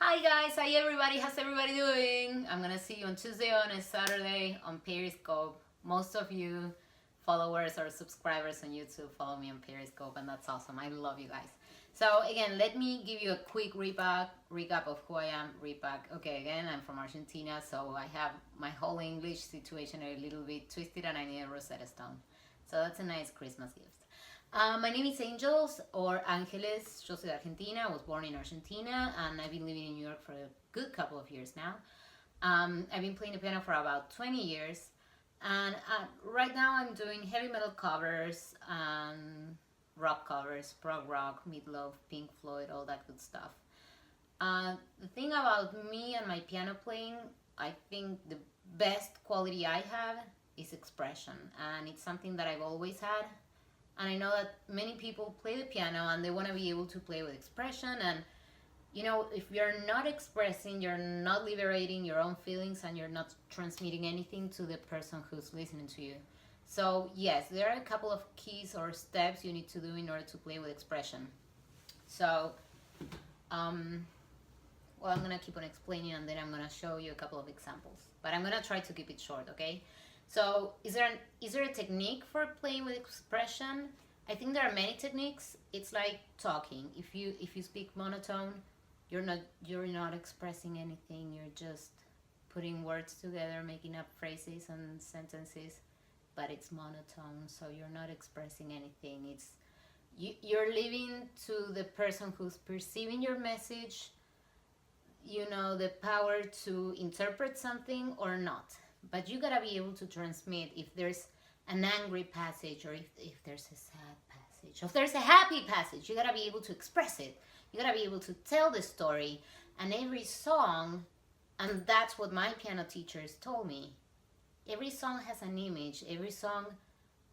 Hi guys, hi everybody, how's everybody doing? I'm gonna see you on Tuesday, on a Saturday on Periscope. Most of you followers or subscribers on YouTube follow me on Periscope, and that's awesome. I love you guys. So again, let me give you a quick recap of who I am. Okay, again, I'm from Argentina, so I have my whole English situation a little bit twisted and I need a Rosetta Stone. So that's a nice Christmas gift. My name is Angels or Ángeles. Yo soy de Argentina. I was born in Argentina and I've been living in New York for a good couple of years now. I've been playing the piano for about 20 years, and right now I'm doing heavy metal covers and rock covers, prog rock, Meatloaf, Pink Floyd, all that good stuff. The thing about me and my piano playing, I think the best quality I have is expression, and it's something that I've always had. And I know that many people play the piano and they want to be able to play with expression. And you know, if you're not expressing, you're not liberating your own feelings and you're not transmitting anything to the person who's listening to you. So yes, there are a couple of keys or steps you need to do in order to play with expression. So I'm gonna keep on explaining and then I'm gonna show you a couple of examples, but I'm gonna try to keep it short, okay? So is there a technique for playing with expression? I think there are many techniques. It's like talking. If you speak monotone, you're not expressing anything. You're just putting words together, making up phrases and sentences, but it's monotone, so you're not expressing anything. You're leaving to the person who's perceiving your message, you know, the power to interpret something or not. But you gotta be able to transmit if there's an angry passage or if there's a sad passage, or if there's a happy passage. You gotta be able to express it. You gotta be able to tell the story. And every song, and that's what my piano teachers told me, every song has an image, every song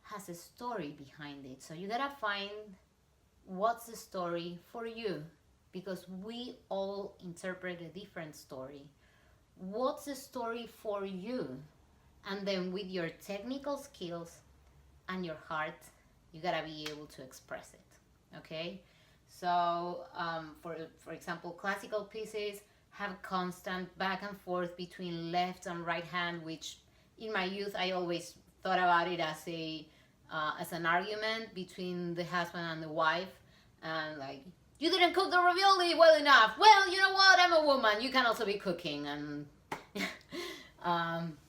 has a story behind it. So you gotta find what's the story for you, because we all interpret a different story. What's the story for you? And then with your technical skills and your heart, you gotta be able to express it. Okay, so for example, classical pieces have constant back and forth between left and right hand, which in my youth I always thought about it as an argument between the husband and the wife, and like, you didn't cook the ravioli well enough. Well, you know what? I'm a woman. You can also be cooking. And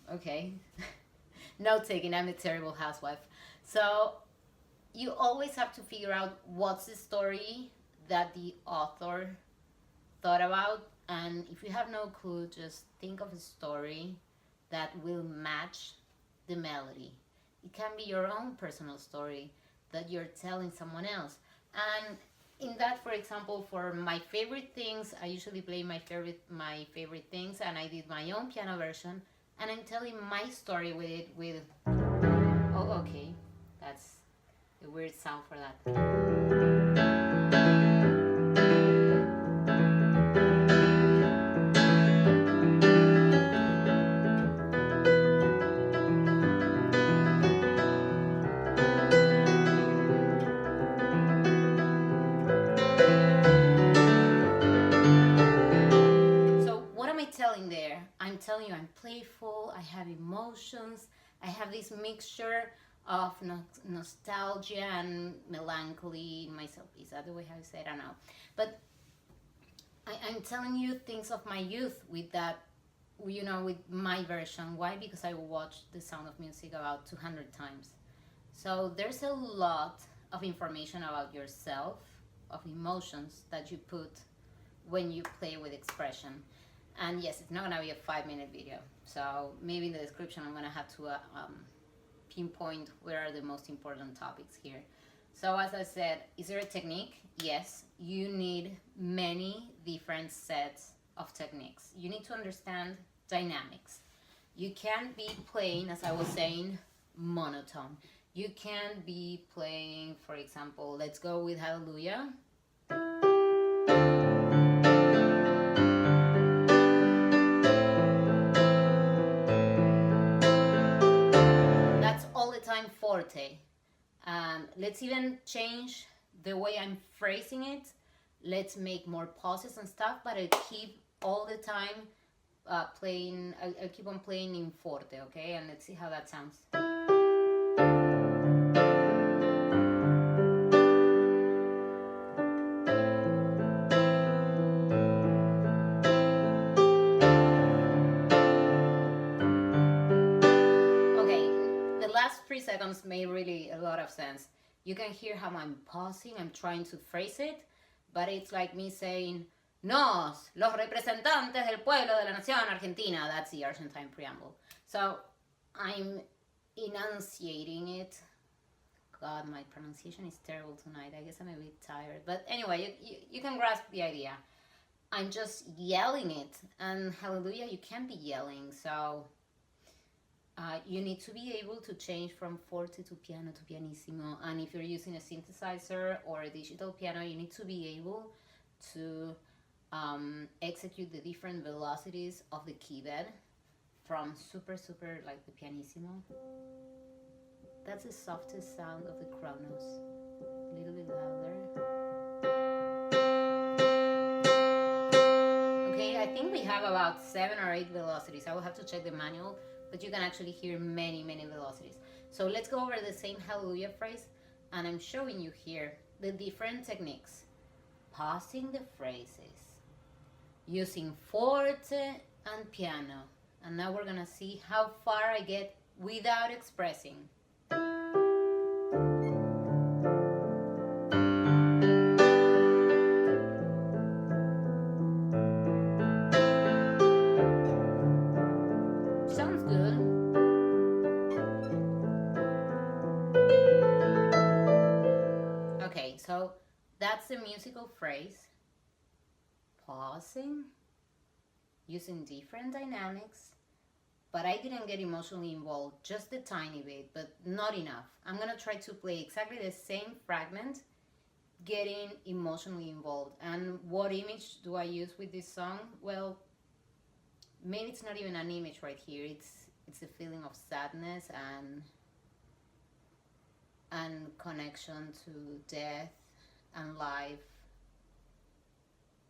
okay. Note taking. I'm a terrible housewife. So you always have to figure out what's the story that the author thought about. And if you have no clue, just think of a story that will match the melody. It can be your own personal story that you're telling someone else. And in that, for example, for my favorite things, I usually play my favorite things, and I did my own piano version, and I'm telling my story with it with, oh, okay, that's a weird sound for that. There, I'm telling you, I'm playful, I have emotions, I have this mixture of nostalgia and melancholy myself. Is that the way how I say it? I don't know. But I'm telling you things of my youth with that, you know, with my version. Why? Because I watched The Sound of Music about 200 times. So there's a lot of information about yourself, of emotions that you put when you play with expression. And yes, it's not gonna be a 5-minute video. So maybe in the description, I'm gonna have to pinpoint where are the most important topics here. So as I said, is there a technique? Yes, you need many different sets of techniques. You need to understand dynamics. You can't be playing, as I was saying, monotone. You can be playing, for example, let's go with Hallelujah. Time forte. Let's even change the way I'm phrasing it let's make more pauses and stuff, but I keep all the time playing, I keep on playing in forte, okay? And let's see how that sounds. Okay, the last 3 seconds made really a lot of sense. You can hear how I'm pausing, I'm trying to phrase it, but it's like me saying, Nos, los representantes del pueblo de la nación argentina. That's the Argentine preamble. So I'm enunciating it. God, my pronunciation is terrible tonight. I guess I'm a bit tired. But anyway, you can grasp the idea. I'm just yelling it. And hallelujah, you can be yelling. So you need to be able to change from forte to piano to pianissimo. And if you're using a synthesizer or a digital piano, you need to be able to execute the different velocities of the key bed from super like the pianissimo. That's the softest sound of the Kronos. A little bit louder. Okay, I think we have about 7 or 8 velocities. I will have to check the manual, but you can actually hear many velocities. So let's go over the same hallelujah phrase, and I'm showing you here the different techniques. Pausing the phrases, using forte and piano. And now we're gonna see how far I get without expressing. Sounds good. Okay, so that's the musical phrase. Pausing, using different dynamics, but I didn't get emotionally involved, just a tiny bit, but not enough. I'm gonna try to play exactly the same fragment, getting emotionally involved. And what image do I use with this song? Well, maybe it's not even an image right here. It's a feeling of sadness and connection to death and life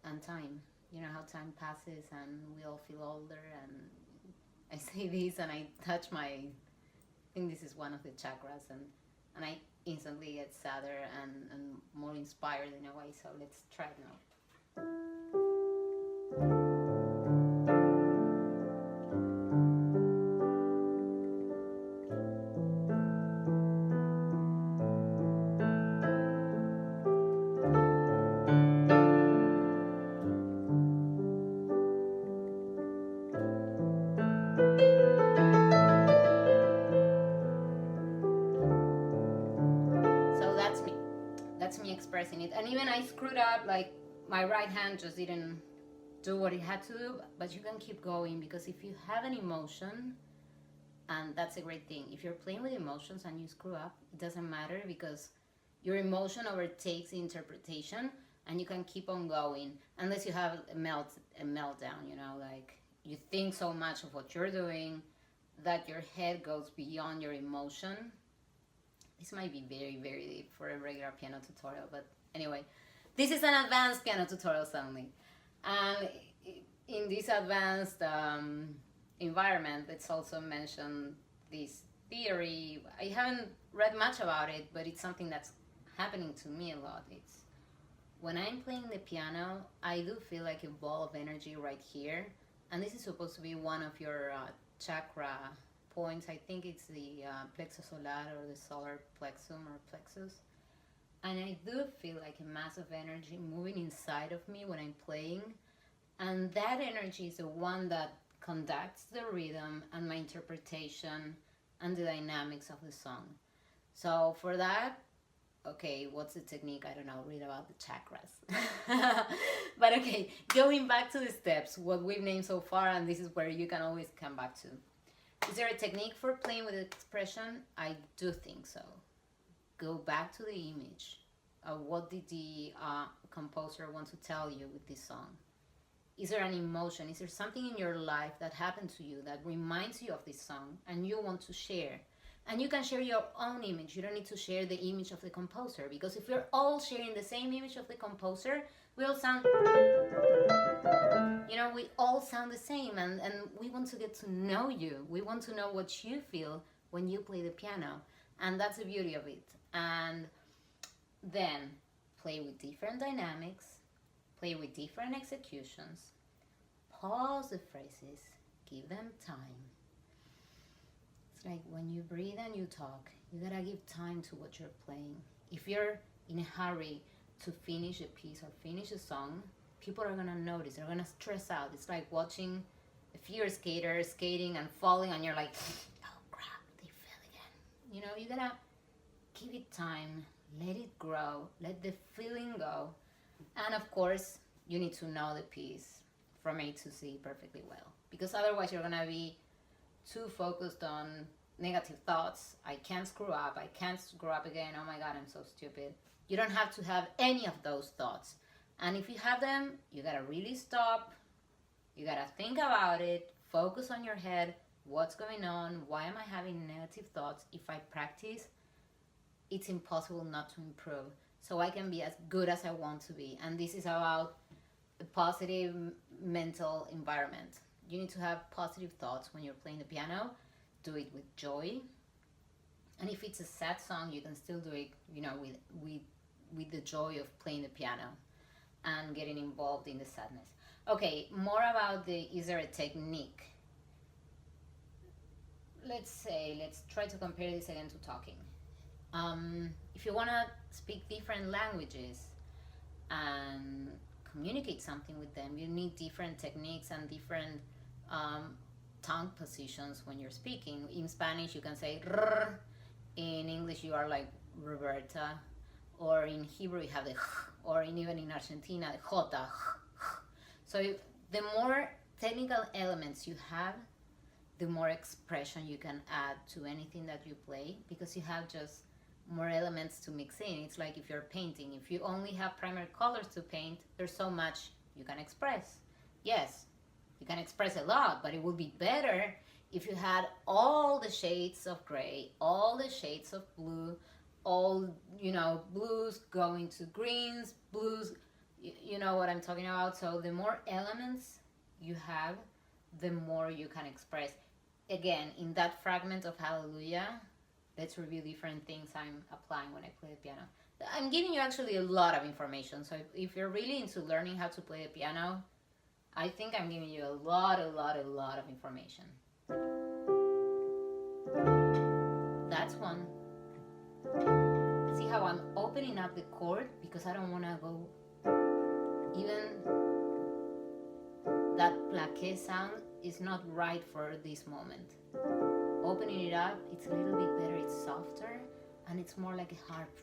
and time. You know how time passes and we all feel older, and I say this and I touch I think this is one of the chakras, and I instantly get sadder and more inspired in a way. So let's try it now. That's me expressing it. And even I screwed up, like my right hand just didn't do what it had to do, but you can keep going, because if you have an emotion, and that's a great thing, if you're playing with emotions and you screw up, it doesn't matter, because your emotion overtakes the interpretation and you can keep on going, unless you have a meltdown, you know, like you think so much of what you're doing that your head goes beyond your emotion. This might be very deep for a regular piano tutorial, but anyway, this is an advanced piano tutorial suddenly. And in this advanced environment, let's also mention this theory. I haven't read much about it, but it's something that's happening to me a lot. It's when I'm playing the piano, I do feel like a ball of energy right here, and this is supposed to be one of your chakra points. I think it's the plexus solar, or the solar plexum or plexus. And I do feel like a mass of energy moving inside of me when I'm playing. And that energy is the one that conducts the rhythm and my interpretation and the dynamics of the song. So for that, okay, what's the technique? I don't know, read about the chakras. But okay, going back to the steps, what we've named so far, and this is where you can always come back to. Is there a technique for playing with expression? I do think so. Go back to the image. What did the composer want to tell you with this song? Is there an emotion? Is there something in your life that happened to you that reminds you of this song and you want to share? And you can share your own image. You don't need to share the image of the composer, because if we're all sharing the same image of the composer, we all sound, we all sound the same, and we want to get to know you. We want to know what you feel when you play the piano, and that's the beauty of it. And then play with different dynamics, play with different executions, pause the phrases, give them time. It's like when you breathe and you talk, you gotta give time to what you're playing. If you're in a hurry to finish a piece or finish a song, people are gonna notice, they're gonna stress out. It's like watching a figure skater skating and falling, and you're like, oh crap, they fell again. You gotta give it time, let it grow, let the feeling go. And of course, you need to know the piece from A to Z perfectly well, because otherwise you're gonna be too focused on negative thoughts. I can't screw up again, oh my god, I'm so stupid. You don't have to have any of those thoughts. And if you have them, you gotta really stop, you gotta think about it, focus on your head, what's going on, why am I having negative thoughts? If I practice, it's impossible not to improve. So I can be as good as I want to be. And this is about a positive mental environment. You need to have positive thoughts when you're playing the piano. Do it with joy. And if it's a sad song, you can still do it, with the joy of playing the piano and getting involved in the sadness. Okay, more about is there a technique? Let's try to compare this again to talking. If you want to speak different languages and communicate something with them, you need different techniques and different tongue positions when you're speaking. In Spanish, you can say rrr. In English, you are like Roberta. Or in Hebrew, you have the or even in Argentina, the jota. So the more technical elements you have, the more expression you can add to anything that you play, because you have just more elements to mix in. It's like if you're painting, if you only have primary colors to paint, there's so much you can express. Yes, you can express a lot, but it would be better if you had all the shades of gray, all the shades of blue, all, blues going to greens, blues, you know what I'm talking about. So the more elements you have, the more you can express. Again, in that fragment of Hallelujah, let's review different things I'm applying when I play the piano. I'm giving you actually a lot of information. So if you're really into learning how to play the piano, I think I'm giving you a lot of information. That's one. See how I'm opening up the chord because I don't want to go even that plaqué sound is not right for this moment. Opening it up, it's a little bit better, it's softer, and it's more like a harp.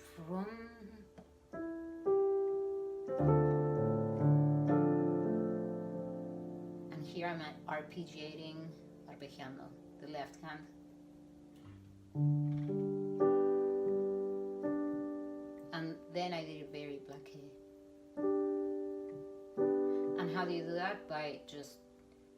And here I'm arpeggiando, the left hand. And then I did it very plaqué. And how do you do that? By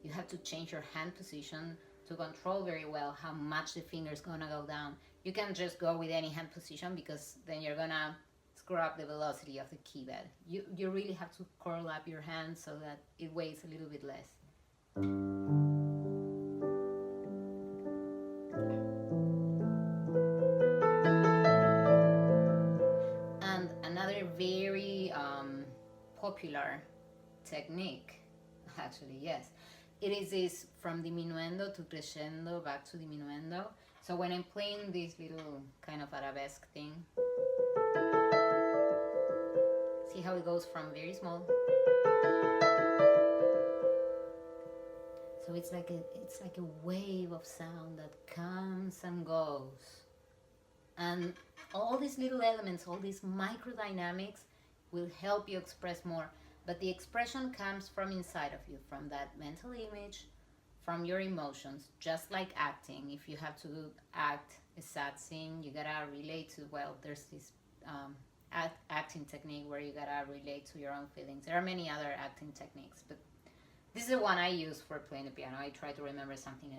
you have to change your hand position to control very well how much the finger's gonna go down. You can't just go with any hand position because then you're gonna screw up the velocity of the keypad. You really have to curl up your hand so that it weighs a little bit less. And another very popular technique, actually, yes, it is this from diminuendo to crescendo back to diminuendo. So when I'm playing this little kind of arabesque thing, see how it goes from very small. So it's like a wave of sound that comes and goes. And all these little elements, all these microdynamics will help you express more. But the expression comes from inside of you, from that mental image, from your emotions, just like acting. If you have to act a sad scene, you gotta relate to, there's this acting technique where you gotta relate to your own feelings. There are many other acting techniques, but this is the one I use for playing the piano. I try to remember something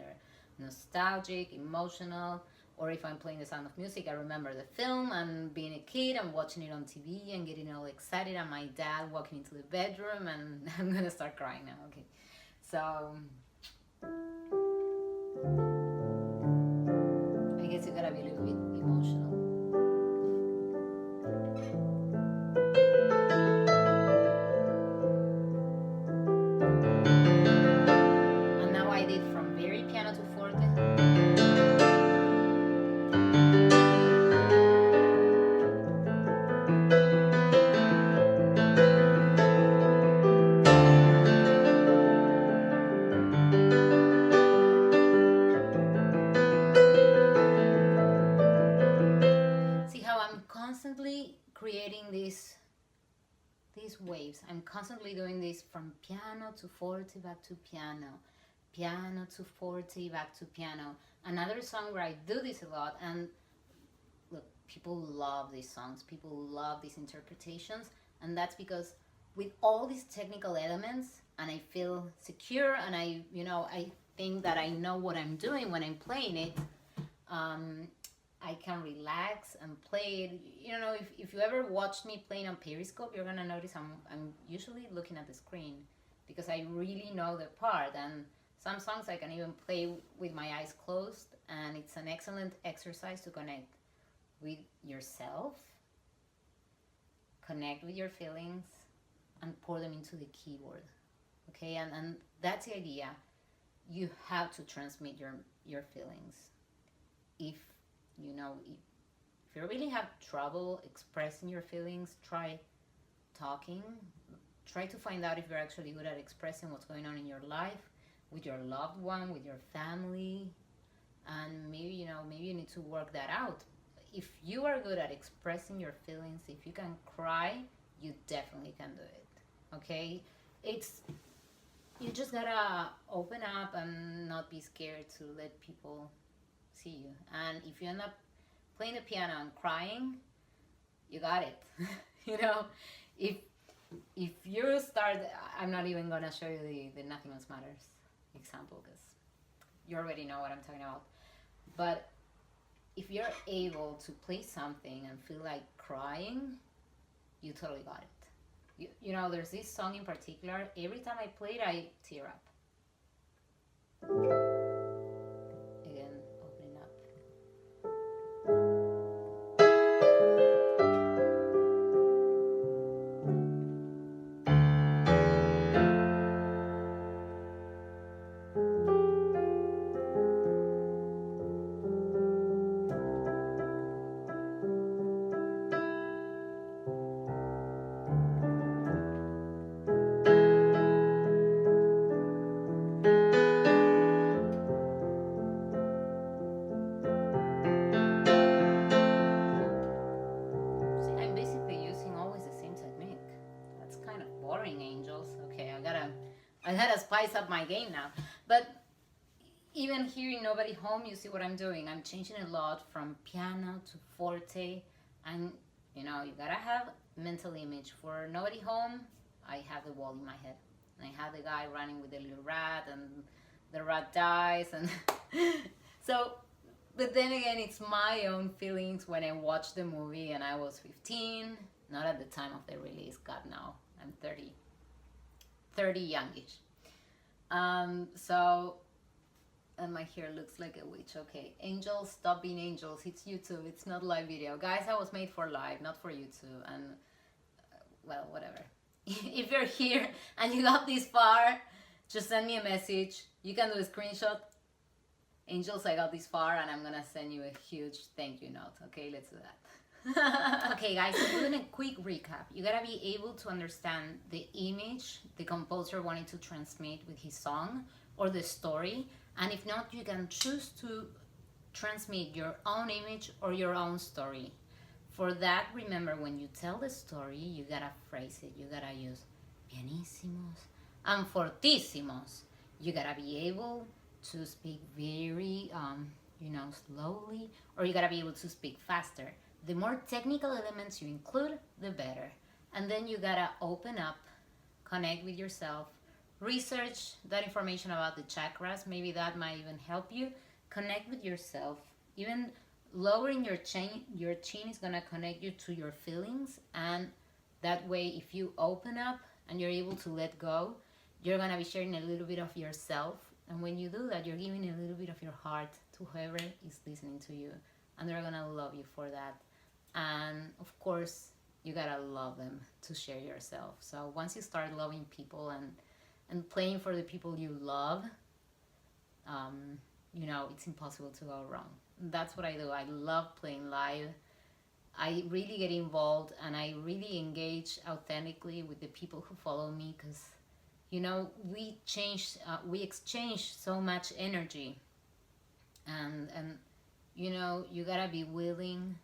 nostalgic, emotional, Or if I'm playing The Sound of Music, I remember the film and being a kid and watching it on TV and getting all excited, and my dad walking into the bedroom, and I'm gonna start crying now. Okay, so I guess you gotta be a little bit emotional. And now I did from very piano to forte. See how I'm constantly creating these waves. I'm constantly doing this from piano to forte, back to piano, piano to forte, back to piano. Another song where I do this a lot, and look, people love these songs, people love these interpretations, and that's because with all these technical elements, and I feel secure, and I think that I know what I'm doing when I'm playing it. I can relax and play it. You know, if you ever watched me playing on Periscope, you're gonna notice I'm usually looking at the screen because I really know the part. And some songs I can even play with my eyes closed, and it's an excellent exercise to connect with yourself, connect with your feelings, and pour them into the keyboard. Okay, and that's the idea. You have to transmit your feelings. If you really have trouble expressing your feelings, try talking. Try to find out if you're actually good at expressing what's going on in your life, with your loved one, with your family, and maybe you need to work that out. If you are good at expressing your feelings, if you can cry, you definitely can do it. Okay, you just gotta open up and not be scared to let people see you. And if you end up playing the piano and crying, you got it. If you start, I'm not even gonna show you the Nothing Else Matters example because you already know what I'm talking about. But if you're able to play something and feel like crying, you totally got it. There's this song in particular, every time I play it, I tear up. Again, opening up. I gotta spice up my game now. But even here in Nobody Home, you see what I'm doing. I'm changing a lot from piano to forte. And you gotta have mental image. For Nobody Home, I have the wall in my head. And I have the guy running with the little rat, and the rat dies. And so, but then again, it's my own feelings when I watched the movie and I was 15. Not at the time of the release. God, no. I'm 30 youngish. And my hair looks like a witch. Okay, angels, stop being angels. It's YouTube, it's not live video. Guys, I was made for live, not for YouTube. And well, whatever. If you're here and you got this far, just send me a message. You can do a screenshot. Angels, I got this far, and I'm gonna send you a huge thank you note. Okay, let's do that. Okay guys, so doing a quick recap. You gotta be able to understand the image the composer wanted to transmit with his song, or the story, and if not, you can choose to transmit your own image or your own story. For that, remember, when you tell the story, you gotta phrase it. You gotta use pianissimos and fortissimos. You gotta be able to speak very slowly, or you gotta be able to speak faster. The more technical elements you include, the better. And then you gotta open up, connect with yourself, research that information about the chakras. Maybe that might even help you connect with yourself. Even lowering your chin is gonna connect you to your feelings, and that way, if you open up and you're able to let go, you're gonna be sharing a little bit of yourself. And when you do that, you're giving a little bit of your heart to whoever is listening to you, and they're gonna love you for that. And of course, you gotta love them to share yourself. So once you start loving people and playing for the people you love, you know, it's impossible to go wrong. That's what I do. I love playing live. I really get involved and I really engage authentically with the people who follow me, because you know, we exchange so much energy, and you know, you gotta be willing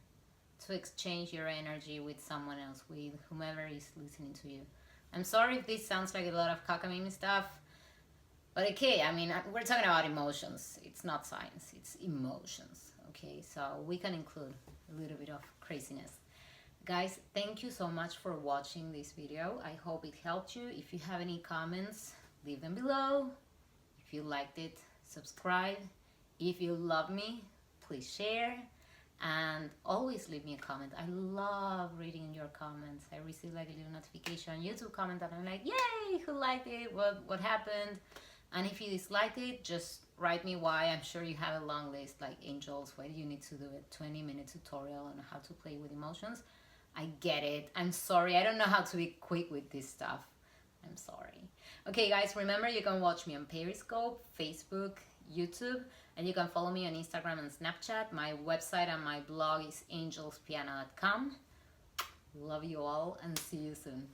to exchange your energy with someone else, with whomever is listening to you. I'm sorry if this sounds like a lot of cockamamie stuff, but okay, I mean, we're talking about emotions. It's not science, it's emotions, okay? So we can include a little bit of craziness. Guys, thank you so much for watching this video. I hope it helped you. If you have any comments, leave them below. If you liked it, subscribe. If you love me, please share. And always leave me a comment. I love reading your comments. I receive like a little notification on YouTube comment and I'm like, yay, who liked it? What happened? And if you disliked it, just write me why. I'm sure you have a long list, like angels, why do you need to do a 20-minute tutorial on how to play with emotions? I get it. I'm sorry. I don't know how to be quick with this stuff. I'm sorry. Okay, guys, remember you can watch me on Periscope, Facebook, YouTube, and you can follow me on Instagram and Snapchat. My website and my blog is angelspiano.com. Love you all and see you soon.